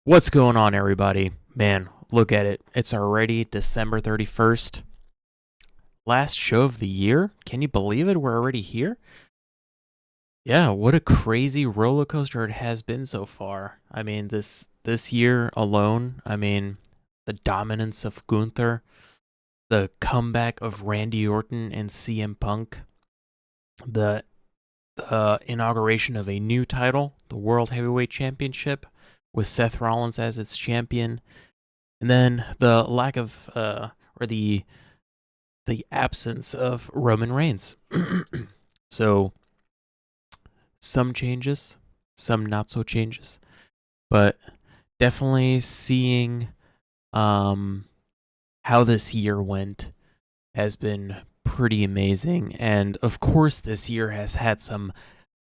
What's going on, everybody? Man, look at it. It's already December 31st. Last show of the year? Can you believe it? We're already here? Yeah, what a crazy roller coaster it has been so far. I mean, this year alone, the dominance of Gunther, the comeback of Randy Orton and CM Punk, the inauguration of a new title, the World Heavyweight Championship, with Seth Rollins as its champion, and then the lack of or the absence of Roman Reigns. So some changes, some not so changes, but definitely seeing how this year went has been pretty amazing. And of course, this year has had some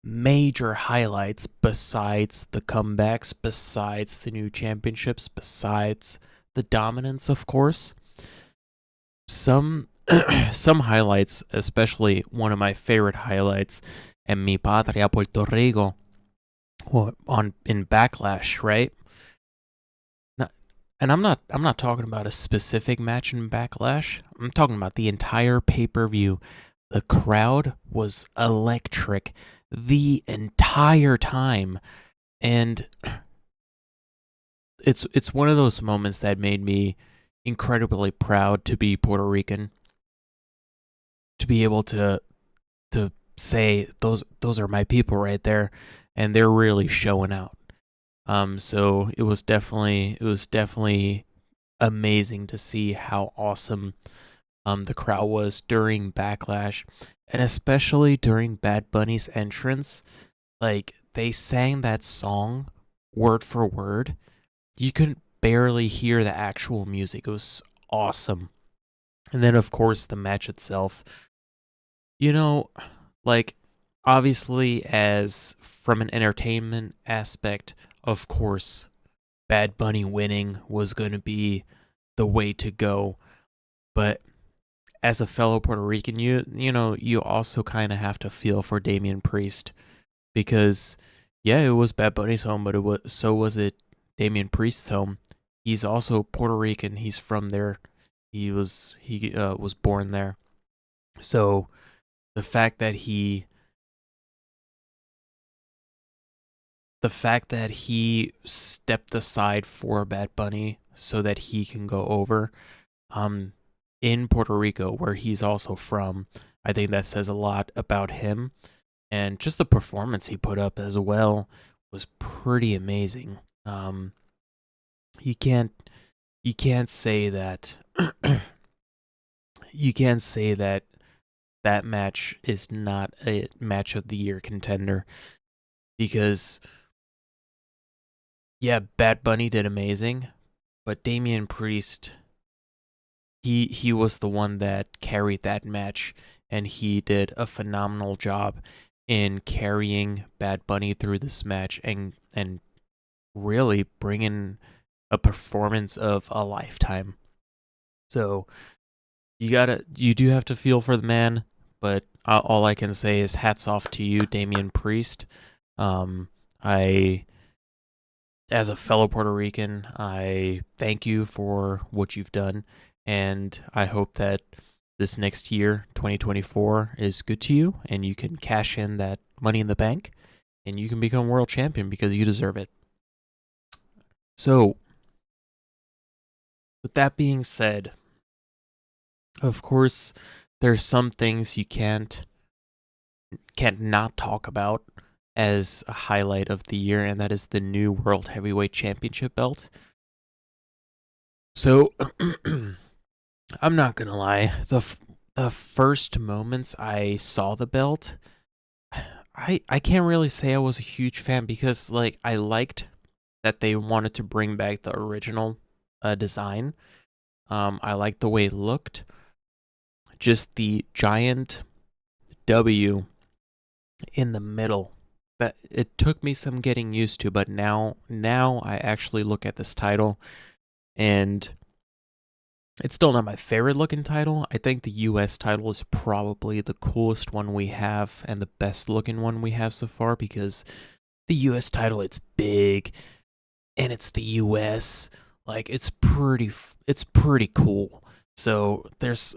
major highlights besides the comebacks, besides the new championships, besides the dominance, of course. Some some highlights, especially one of my favorite highlights, en mi patria Puerto Rico, on in Backlash, right? And I'm not talking about a specific match in Backlash. I'm talking about the entire pay-per-view. The crowd was electric the entire time, and it's one of those moments that made me incredibly proud to be Puerto Rican, to be able to say those are my people right there, and they're really showing out. So it was definitely amazing to see how awesome the crowd was during Backlash, and especially during Bad Bunny's entrance. Like, they sang that song word for word. You could barely hear the actual music. It was awesome. And then, of course, the match itself. You know, like, obviously, as from an entertainment aspect, of course, Bad Bunny winning was going to be the way to go. But as a fellow Puerto Rican, you also kind of have to feel for Damian Priest, because yeah, it was Bad Bunny's home, but it Damian Priest's home. He's also Puerto Rican. He's from there. He was born there. So the fact that he the fact that he stepped aside for Bad Bunny so that he can go over um in Puerto Rico, where he's also from, I think that says a lot about him, and just the performance he put up as well was pretty amazing. You can't you can't say that you can't say that that match is not a match of the year contender, because yeah, Bad Bunny did amazing, but Damian Priest, he was the one that carried that match, and he did a phenomenal job in carrying Bad Bunny through this match, and really bringing a performance of a lifetime. So you do have to feel for the man, but all I can say is hats off to you, Damian Priest. I, as a fellow Puerto Rican, I thank you for what you've done, and I hope that this next year, 2024, is good to you, and you can cash in that money in the bank, and you can become world champion because you deserve it. So, with that being said, of course, there's some things you can't not talk about as a highlight of the year, and that is the new World Heavyweight Championship belt. So, I'm not gonna lie, the first moments I saw the belt, I can't really say I was a huge fan, because like, I liked that they wanted to bring back the original design. I liked the way it looked. Just the giant W in the middle, that it took me some getting used to, but now I actually look at this title, and it's still not my favorite looking title. I think the US title is probably the coolest one we have and the best looking one we have so far, because the US title, it's big. and it's the US. Like it's pretty cool. So it's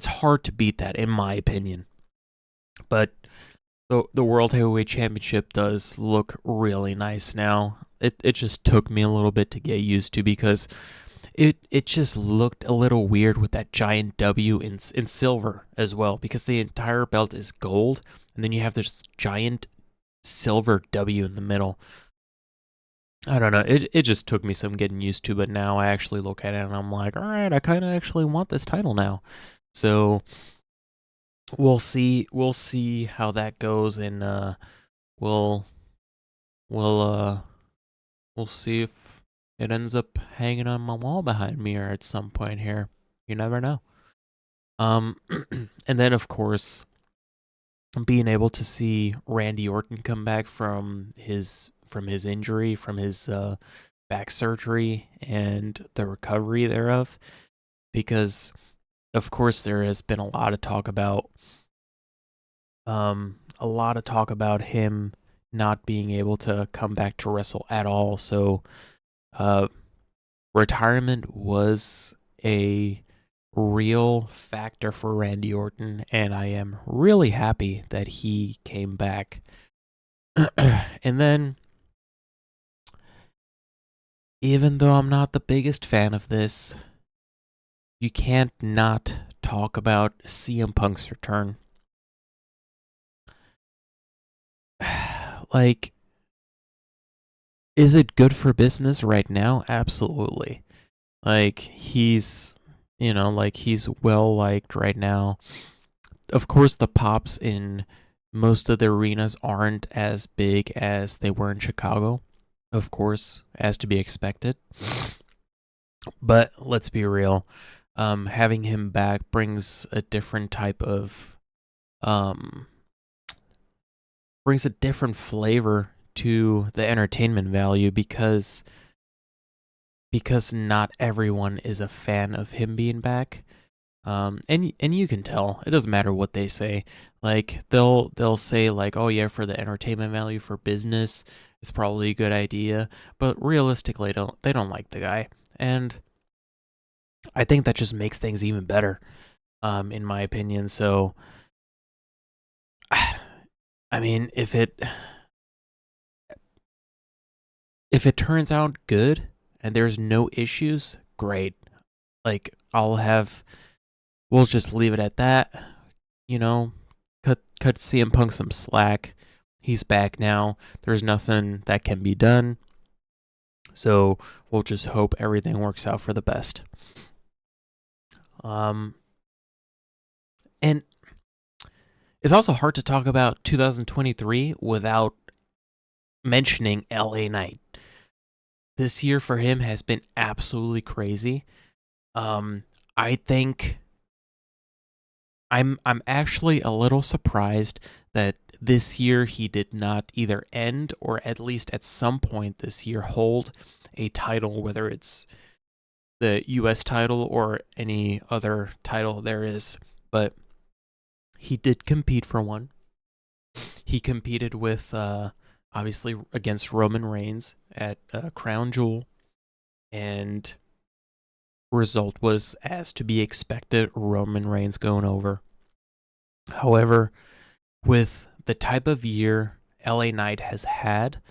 hard to beat that in my opinion. But the World Heavyweight Championship does look really nice now. It just took me a little bit to get used to because it just looked a little weird with that giant W in silver as well, because the entire belt is gold and then you have this giant silver W in the middle. I don't know. It just took me some getting used to, but now I actually look at it and I'm like, all right, I kind of actually want this title now. So we'll see how that goes, and we'll we'll uh we'll see if it ends up hanging on my wall behind me or at some point here. You never know. Um, and then of course, being able to see Randy Orton come back from his injury, from his back surgery, and the recovery thereof, because of course there has been a lot of talk about him not being able to come back to wrestle at all. So, uh, retirement was a real factor for Randy Orton, and I am really happy that he came back. And then, even though I'm not the biggest fan of this, you can't not talk about CM Punk's return. Like, is it good for business right now? Absolutely. Like, he's well liked right now. Of course, the pops in most of the arenas aren't as big as they were in Chicago, of course, as to be expected. But let's be real. Having him back um, brings a different flavor to the entertainment value, because not everyone is a fan of him being back. And you can tell it doesn't matter what they say. Like they'll say like, oh yeah, for the entertainment value, for business, it's probably a good idea. But realistically, they don't like the guy, and I think that just makes things even better, in my opinion. So, I mean, if it turns out good and there's no issues, great. Like we'll just leave it at that. You know, cut CM Punk some slack. He's back now. There's nothing that can be done. So we'll just hope everything works out for the best. Um, and it's also hard to talk about 2023 without mentioning LA Knight. This year for him has been absolutely crazy. I think I'm actually a little surprised that this year he did not either end or at least at some point this year hold a title, whether it's the US title or any other title there is. But he did compete for one. He competed with obviously against Roman Reigns at Crown Jewel, and result was as to be expected, Roman Reigns going over. However, with the type of year LA Knight has had,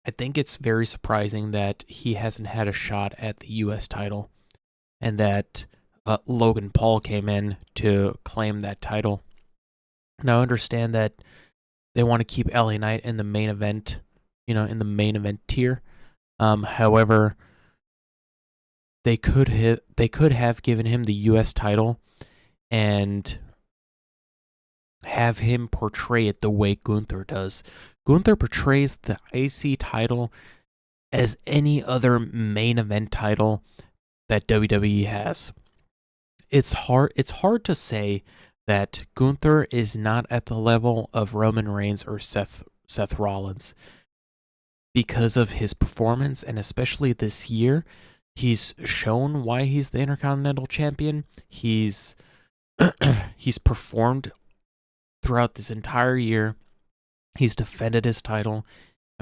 I think it's very surprising that he hasn't had a shot at the US title, and that Logan Paul came in to claim that title. Now, I understand that they want to keep LA Knight in the main event, in the main event tier. However, they could have given him the US title and have him portray it the way Gunther does. Gunther portrays the IC title as any other main event title that WWE has. It's hard to say that Gunther is not at the level of Roman Reigns or Seth Rollins because of his performance, and especially this year, he's shown why he's the Intercontinental Champion. He's performed throughout this entire year. He's defended his title.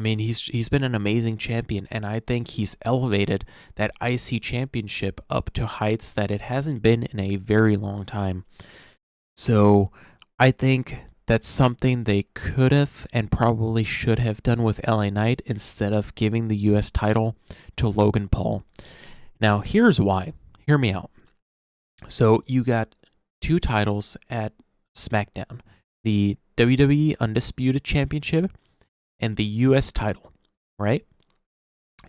I mean, he's been an amazing champion, and I think he's elevated that IC championship up to heights that it hasn't been in a very long time. So I think that's something they could have and probably should have done with LA Knight instead of giving the US title to Logan Paul. Now, here's why. Hear me out. So you got two titles at SmackDown, the WWE Undisputed Championship and the US title, right?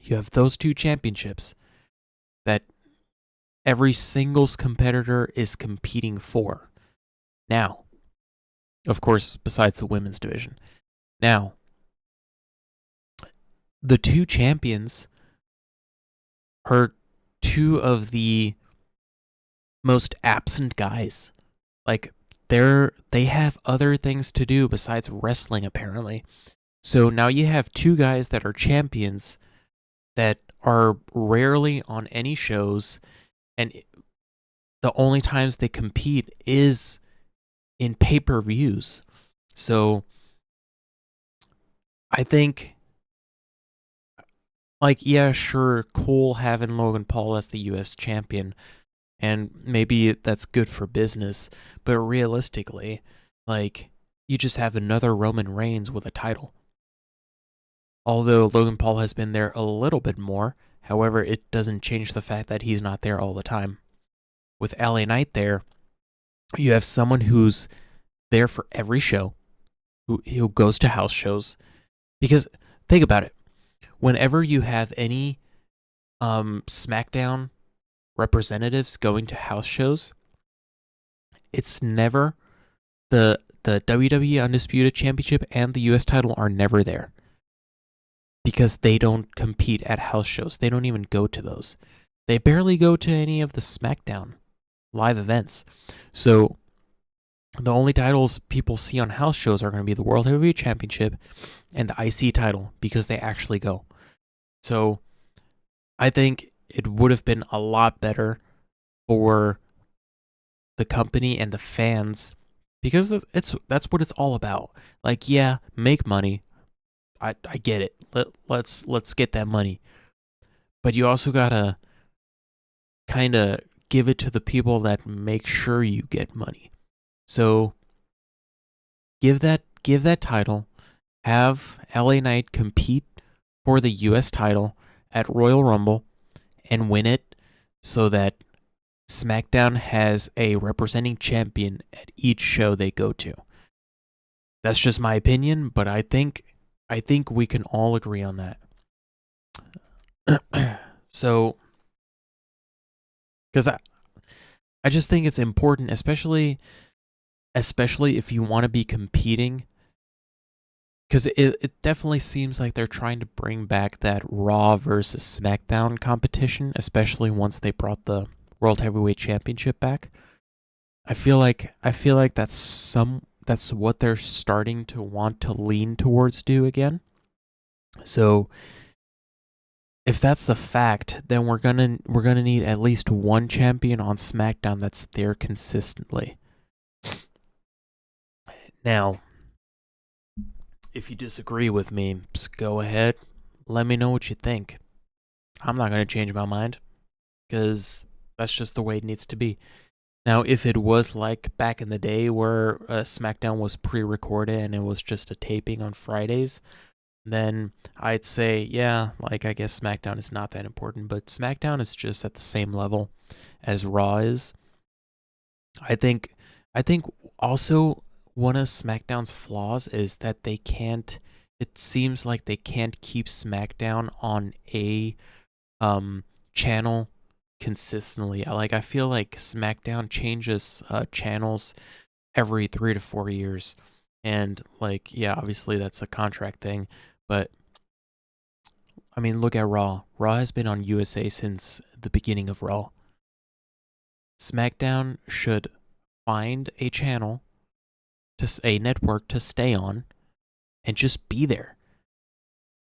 You have those two championships that every singles competitor is competing for. Now, of course, besides the women's division. Now, the two champions are two of the most absent guys. Like they have other things to do besides wrestling apparently. So now you have two guys that are champions that are rarely on any shows, and the only times they compete is in pay-per-views. So I think, like, yeah, sure, cool having Logan Paul as the US champion, and maybe that's good for business, but realistically, like, you just have another Roman Reigns with a title. Although Logan Paul has been there a little bit more, however, it doesn't change the fact that he's not there all the time. With LA Knight there, you have someone who's there for every show, who goes to house shows. Because think about it, whenever you have any SmackDown representatives going to house shows, it's never the WWE Undisputed Championship and the US title are never there. Because they don't compete at house shows. They don't even go to those. They barely go to any of the SmackDown live events. So the only titles people see on house shows are going to be the World Heavyweight Championship and the IC title because they actually go. So I think it would have been a lot better for the company and the fans because that's what it's all about. Like, yeah, make money. I get it. Let's get that money. But you also gotta kind of give it to the people that make sure you get money. So give that title, have LA Knight compete for the US title at Royal Rumble and win it so that SmackDown has a representing champion at each show they go to. That's just my opinion, but I think we can all agree on that. So, because I just think it's important, especially if you want to be competing, because it definitely seems like they're trying to bring back that Raw versus SmackDown competition, especially once they brought the World Heavyweight Championship back. I feel like that's what they're starting to want to lean towards do again. So if that's the fact, then we're gonna need at least one champion on SmackDown that's there consistently. Now, if you disagree with me, just go ahead. Let me know what you think. I'm not gonna change my mind because that's just the way it needs to be. Now, if it was like back in the day where SmackDown was pre-recorded and it was just a taping on Fridays, then I'd say, yeah, like I guess SmackDown is not that important, but SmackDown is just at the same level as Raw is. I think also one of SmackDown's flaws is that it seems like they can't keep SmackDown on a channel consistently. I feel like SmackDown changes channels every 3 to 4 years. And yeah, obviously that's a contract thing, but I mean, look at Raw. Raw has been on USA since the beginning of Raw. SmackDown should find a channel, a network to stay on, and just be there.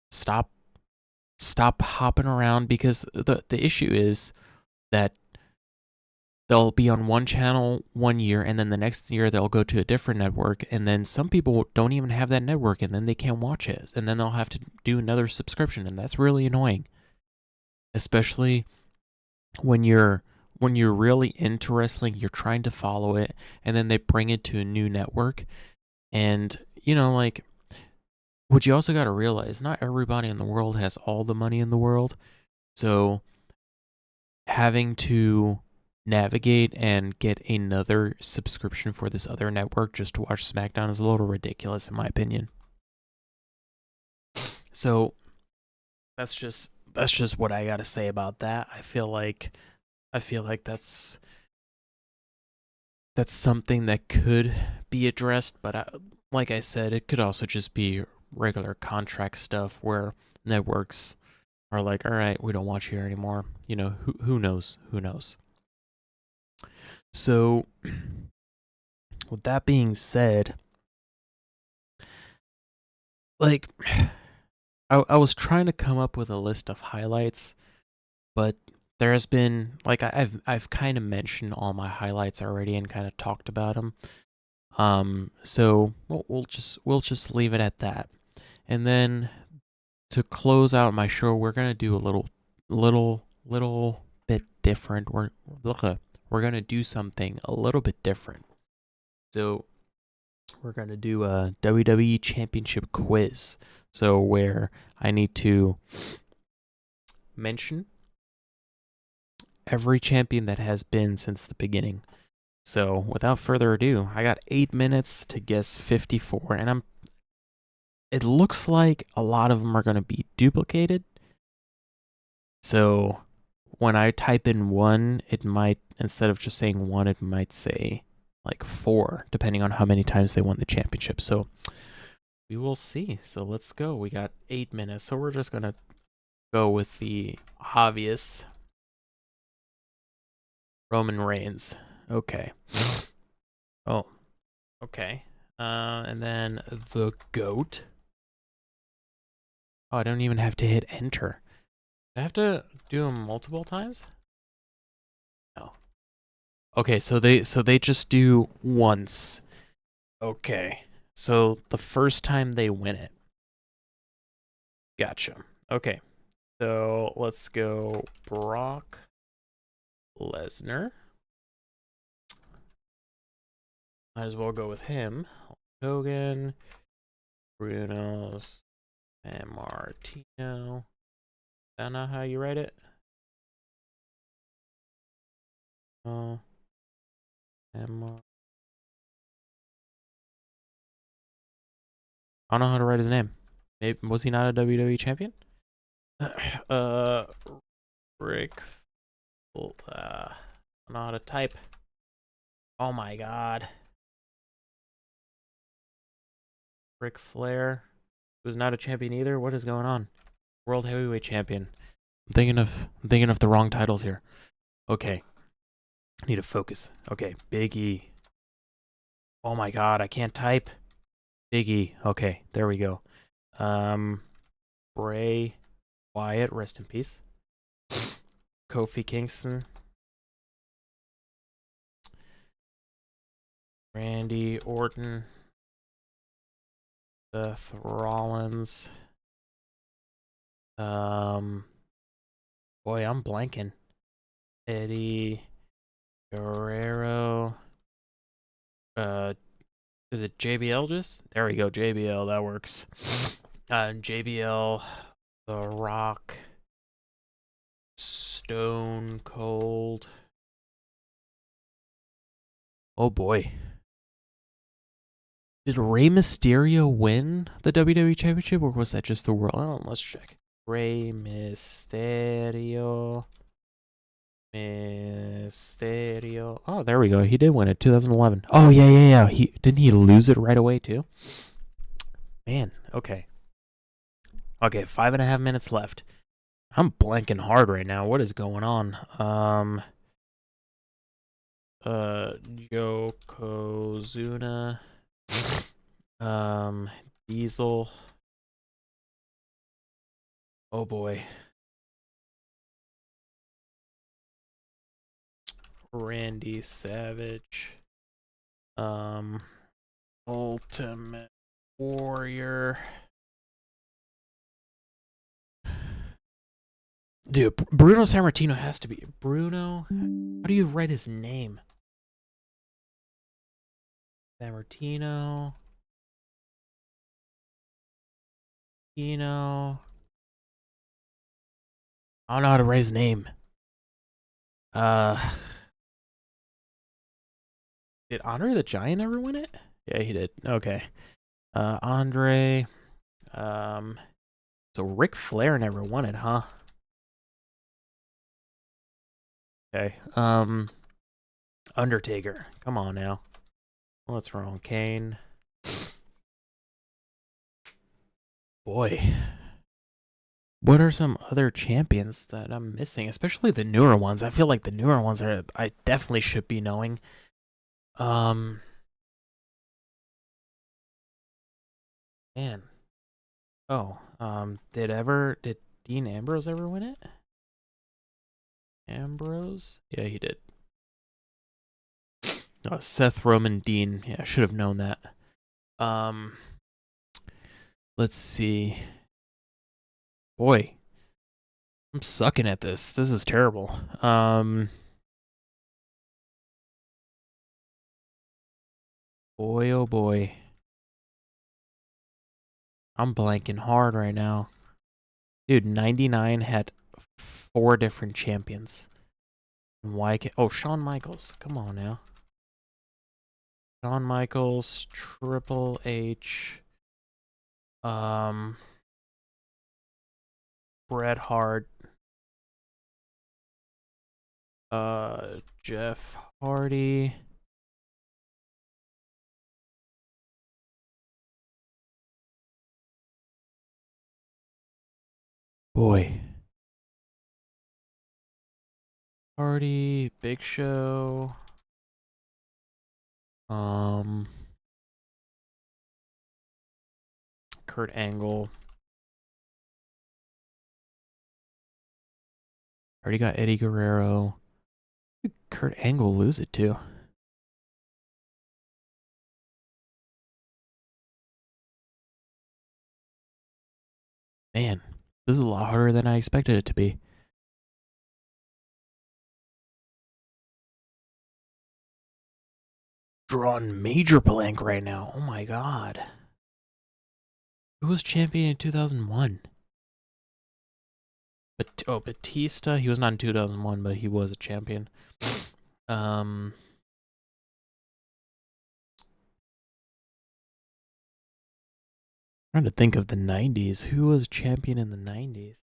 Stop hopping around because the issue is that they'll be on one channel 1 year, and then the next year they'll go to a different network, and then some people don't even have that network, and then they can't watch it, and then they'll have to do another subscription, and that's really annoying, especially when you're really into wrestling, you're trying to follow it, and then they bring it to a new network, and like, what you also got to realize, not everybody in the world has all the money in the world, so having to navigate and get another subscription for this other network just to watch SmackDown is a little ridiculous in my opinion. So that's just what I got to say about that. I feel like that's something that could be addressed, but like I said, it could also just be regular contract stuff where networks are like, all right, we don't want you here anymore. Who knows? Who knows? So, with that being said, like, I was trying to come up with a list of highlights, but there has been like I've kind of mentioned all my highlights already and kind of talked about them. So we'll just leave it at that. And then to close out my show, we're gonna do a little bit different. We're gonna do something a little bit different. So we're gonna do a WWE Championship quiz. So where I need to mention every champion that has been since the beginning. So without further ado, I got 8 minutes to guess 54, and it looks like a lot of them are going to be duplicated. So when I type in one, it might, instead of just saying one, it might say like four, depending on how many times they won the championship. So we will see. So let's go. We got 8 minutes. So we're just going to go with the obvious Roman Reigns. Okay. Oh, okay. And then the GOAT. Oh, I don't even have to hit enter. Do I have to do them multiple times? No. Okay, so they just do once. Okay. So the first time they win it. Gotcha. Okay. So let's go Brock Lesnar. Might as well go with him. Hogan, Bruno, and Martino. I don't know how you write it. Oh, and I don't know how to write his name. Maybe, was he not a WWE champion? uh, Rick. I don't know how to type. Oh my god. Ric Flair. Who's not a champion either? What is going on? World Heavyweight Champion. I'm thinking of the wrong titles here. Okay. I need to focus. Okay. Big E. Oh my god, I can't type. Big E. Okay, there we go. Bray Wyatt, rest in peace. Kofi Kingston. Randy Orton. Seth Rollins. Boy, I'm blanking. Eddie Guerrero. Is it JBL just? There we go, JBL, that works. JBL, The Rock, Stone Cold. Oh boy. Did Rey Mysterio win the WWE Championship, or was that just the World? I don't know, let's check. Rey Mysterio. Mysterio. Oh, there we go. He did win it, 2011. Oh yeah. Didn't he lose it right away too? Man, okay. Okay, 5.5 minutes left. I'm blanking hard right now. What is going on? Yokozuna. Diesel. Oh boy. Randy Savage. Ultimate Warrior. Dude, Bruno Sammartino has to be. Bruno? How do you write his name? Sammartino. I don't know how to write his name. Did Andre the Giant ever win it? Yeah, he did. Okay. Andre. So Ric Flair never won it, huh? Okay. Undertaker. Come on now. What's wrong? Kane. Boy. What are some other champions that I'm missing? Especially the newer ones. I feel like the newer ones I definitely should be knowing. Man. Oh, did Dean Ambrose ever win it? Ambrose? Yeah, he did. Oh, Seth Roman Dean. Yeah, I should have known that. Let's see. Boy, I'm sucking at this. This is terrible. Boy, oh boy. I'm blanking hard right now. Dude, 99 had 4 different champions. Why can't... Oh, Shawn Michaels. Come on now. Shawn Michaels, Triple H, Bret Hart, Jeff Hardy. Boy. Hardy, Big Show. Kurt Angle. Already got Eddie Guerrero. Kurt Angle lose it too. Man, this is a lot harder than I expected it to be. Drawing major blank right now. Oh my god. Who was champion in 2001? Batista. He was not in 2001, but he was a champion. Trying to think of the 90s. Who was champion in the 90s?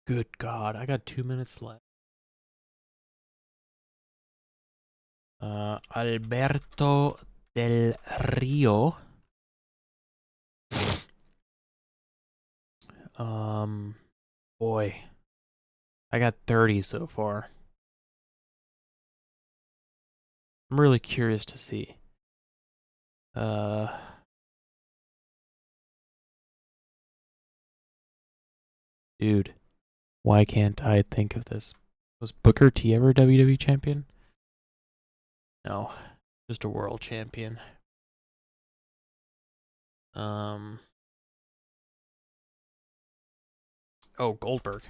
Good God, I got 2 minutes left. Alberto Del Rio. Boy, I got 30 so far. I'm really curious to see. Dude, why can't I think of this? Was Booker T ever WWE champion? No, just a world champion. Oh, Goldberg.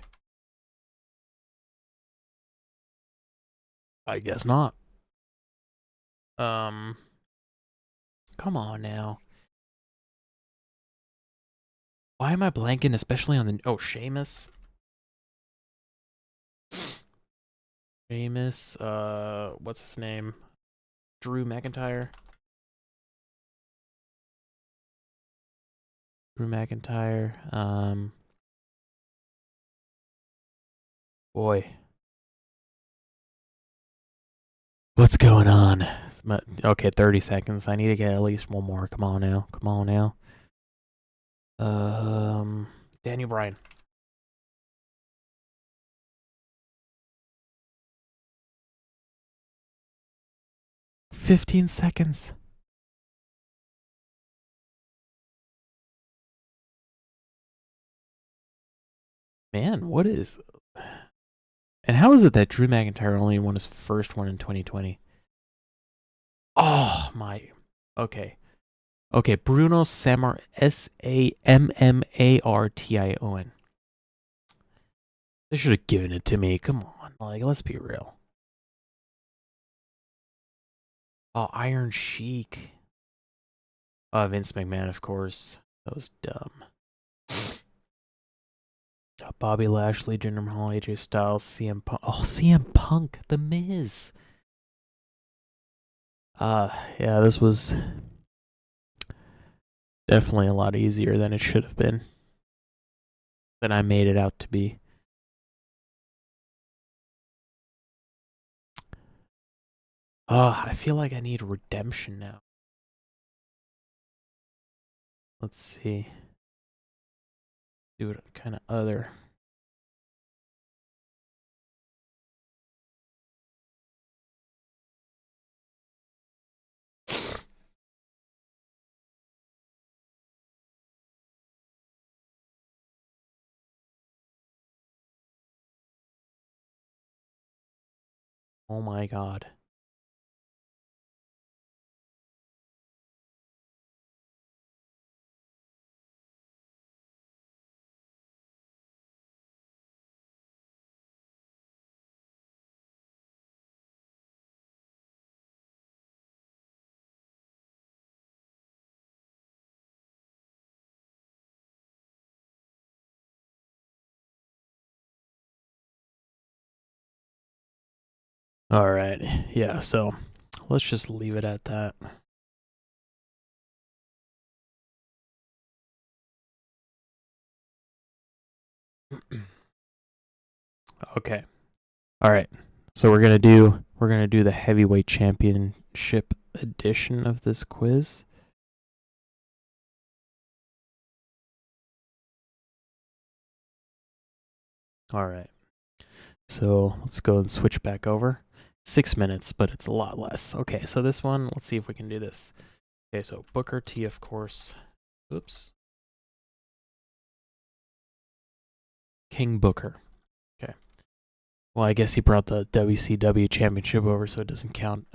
I guess not. Come on now. Why am I blanking, especially on the... Oh, Sheamus. Sheamus, what's his name? Drew McIntyre. Drew McIntyre, boy. What's going on? Okay, 30 seconds. I need to get at least one more. Come on now. Come on now. Daniel Bryan. 15 seconds. Man, what is... And how is it that Drew McIntyre only won his first one in 2020? Oh, my... Okay. Okay, Bruno Samar... Sammartion. They should have given it to me. Come on. Like, let's be real. Oh, Iron Sheik. Vince McMahon, of course. That was dumb. Bobby Lashley, Jinder Mahal, AJ Styles, CM Punk. Oh, CM Punk, The Miz. Yeah, this was definitely a lot easier than it should have been. Than I made it out to be. I feel like I need redemption now. Let's see. Do it kind of other. Oh my god. All right. Yeah, so let's just leave it at that. Okay. All right. So we're going to do the heavyweight championship edition of this quiz. All right. So let's go and switch back over. 6 minutes, but it's a lot less. Okay, so this one, let's see if we can do this. Okay, so Booker T, of course. Oops. King Booker. Okay. Well, I guess he brought the WCW championship over, so it doesn't count.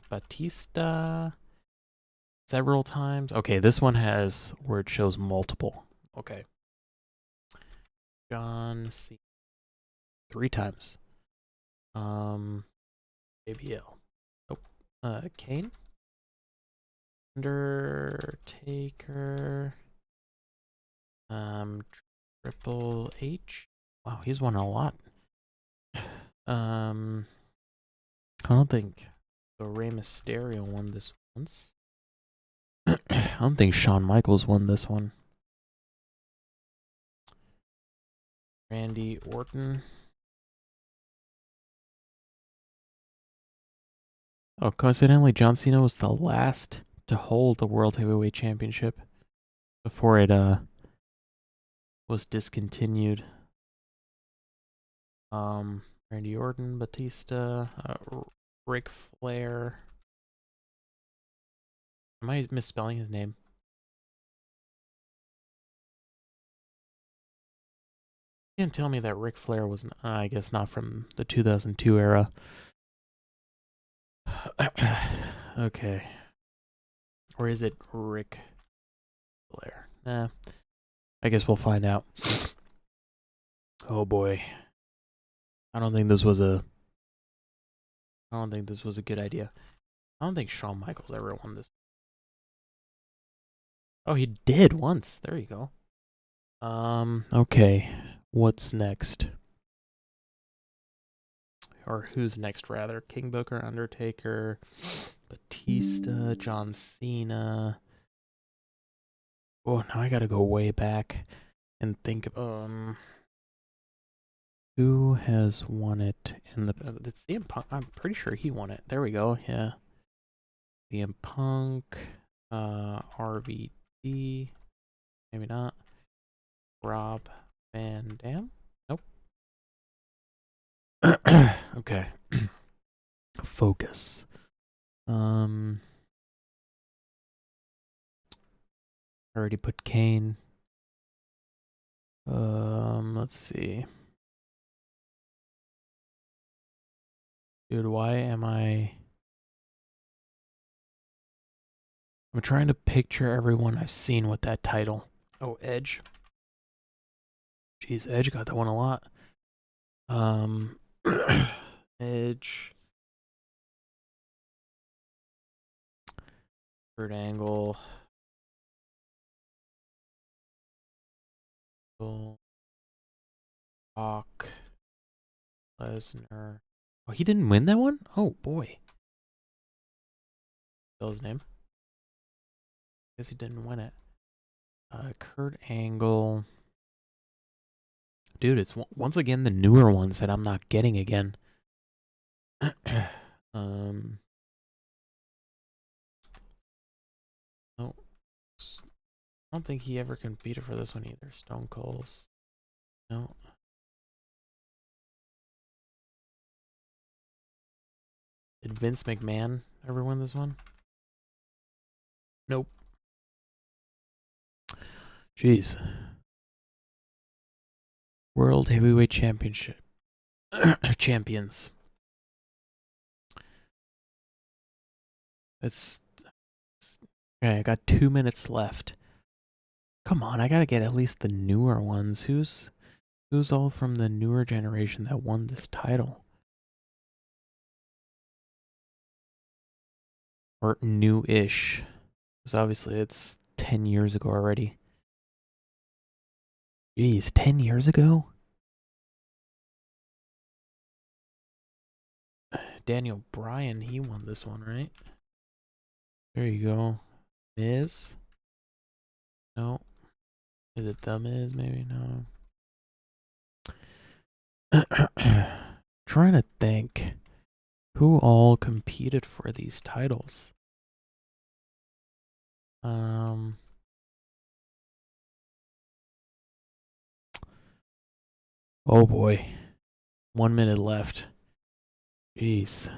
Batista several times. Okay, this one has where it shows multiple. Okay. John C. 3 times. JBL. Nope. Kane. Undertaker. Triple H. Wow, he's won a lot. I don't think so. Rey Mysterio won this once. I don't think Shawn Michaels won this one. Randy Orton. Oh, coincidentally, John Cena was the last to hold the World Heavyweight Championship before it was discontinued. Randy Orton, Batista, Ric Flair. Am I misspelling his name? You can't tell me that Ric Flair was, I guess, not from the 2002 era. Okay. Or is it Ric Flair? Nah. I guess we'll find out. Oh boy. I don't think this was a good idea. I don't think Shawn Michaels ever won this. Oh, he did once. There you go. Okay. What's next? Or who's next, rather? King Booker, Undertaker, Batista, John Cena. Oh, now I gotta go way back and think of, who has won it in the... It's CM Punk. I'm pretty sure he won it. There we go. Yeah. CM Punk, RVD. Maybe not. Rob Van Dam? Nope. Okay. Focus. Already put Kane. Let's see. Dude, why am I'm trying to picture everyone I've seen with that title. Oh, Edge. Jeez, Edge got that one a lot. Edge. Kurt Angle. Brock Lesnar. Oh, he didn't win that one? Oh, boy. Spell his name. Guess he didn't win it. Kurt Angle. Dude, it's once again the newer ones that I'm not getting again. No, I don't think he ever competed for this one either. Stone Cold's. No. Did Vince McMahon ever win this one? Nope. Jeez. World Heavyweight Championship. Champions. It's okay. I got 2 minutes left. Come on, I gotta get at least the newer ones. Who's all from the newer generation that won this title? Or new-ish. Because obviously it's 10 years ago already. Jeez, 10 years ago? Daniel Bryan, he won this one, right? There you go. Miz? No. Is it The Miz? Maybe? No. Trying to think who all competed for these titles. Oh boy. 1 minute left. Jeez.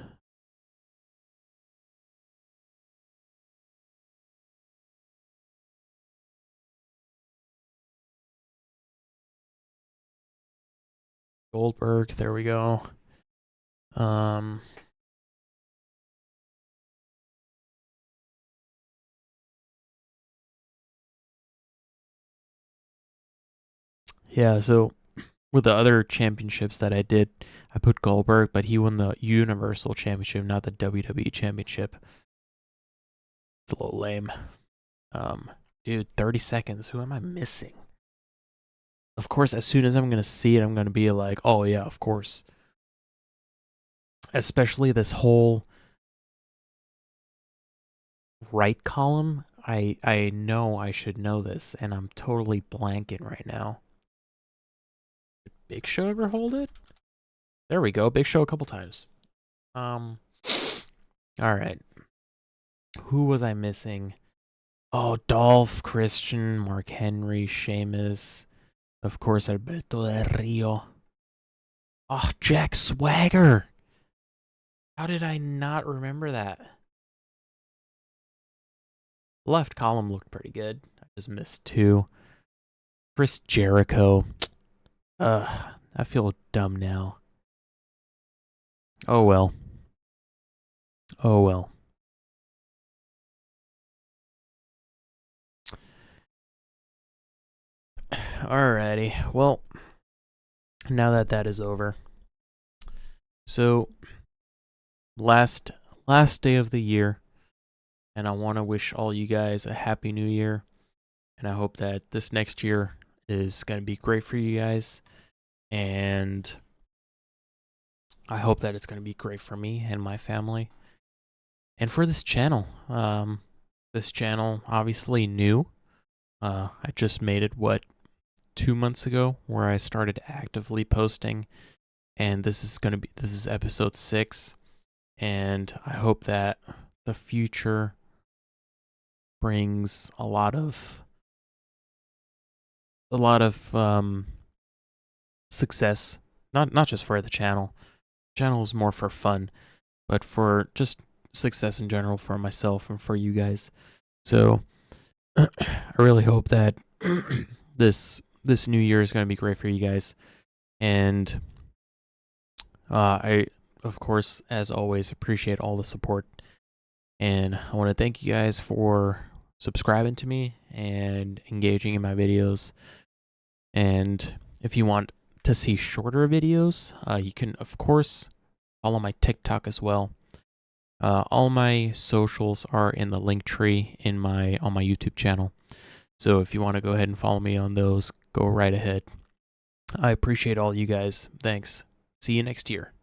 Goldberg, there we go. Yeah, so with the other championships that I did, I put Goldberg, but he won the Universal Championship, not the WWE Championship. It's a little lame. Dude, 30 seconds. Who am I missing? Of course, as soon as I'm going to see it, I'm going to be like, oh, yeah, of course. Especially this whole right column. I know I should know this, and I'm totally blanking right now. Did Big Show ever hold it? There we go. Big Show a couple times. All right. Who was I missing? Oh, Dolph, Christian, Mark Henry, Sheamus. Of course, Alberto Del Rio. Oh, Jack Swagger. How did I not remember that? Left column looked pretty good. I just missed 2. Chris Jericho. I feel dumb now. Oh well. Oh well. Alrighty. Well, now that that is over. So, last day of the year, and I want to wish all you guys a happy new year, and I hope that this next year is going to be great for you guys, and I hope that it's going to be great for me and my family and for this channel. This channel obviously new. I just made it 2 months ago where I started actively posting, and this is episode 6, and I hope that the future brings a lot of success, not just for the channel. The channel is more for fun, but for just success in general for myself and for you guys. So I really hope that this this new year is going to be great for you guys. And I, of course, as always, appreciate all the support. And I want to thank you guys for subscribing to me and engaging in my videos. And if you want to see shorter videos, you can, of course, follow my TikTok as well. All my socials are in the link tree on my YouTube channel. So if you want to go ahead and follow me on those, go right ahead. I appreciate all you guys. Thanks. See you next year.